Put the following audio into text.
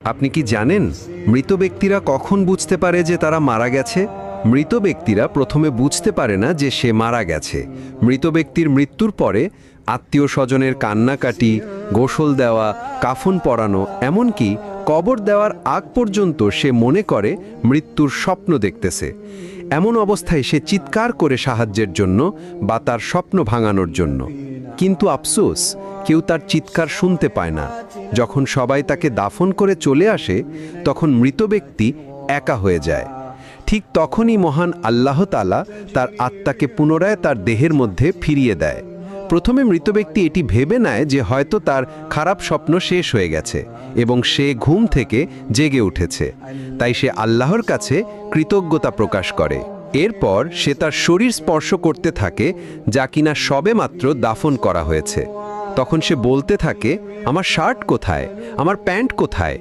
আপনি কি জানেন মৃত ব্যক্তিরা কখন বুঝতে পারে যে তারা মারা গেছে? মৃত ব্যক্তিরা প্রথমে বুঝতে পারে না যে সে মারা গেছে। মৃত ব্যক্তির মৃত্যুর পরে আত্মীয় স্বজনের কান্নাকাটি, গোসল দেওয়া, কাফন পরানো, এমনকি কবর দেওয়ার আগ পর্যন্ত সে মনে করে মৃত্যুর স্বপ্ন দেখতেছে। এমন অবস্থায় সে চিৎকার করে সাহায্যের জন্য বা তার স্বপ্ন ভাঙানোর জন্য। কিন্তু আফসোস, কেউ তার চিৎকার শুনতে পায় না। যখন সবাই তাকে দাফন করে চলে আসে, তখন মৃত ব্যক্তি একা হয়ে যায়। ঠিক তখনই মহান আল্লাহ তাআলা তার আত্মাকে পুনরায় তার দেহের মধ্যে ফিরিয়ে দেয়। প্রথমে মৃত ব্যক্তি এটি ভেবে নেয় যে হয়তো তার খারাপ স্বপ্ন শেষ হয়ে গেছে এবং সে ঘুম থেকে জেগে উঠেছে। তাই সে আল্লাহর কাছে কৃতজ্ঞতা প্রকাশ করে। এরপর সে তার শরীর স্পর্শ করতে থাকে, যা কিনা সবেমাত্র দাফন করা হয়েছে। তখন সে বলতে থাকে, আমার শার্ট কোথায়, আমার প্যান্ট কোথায়?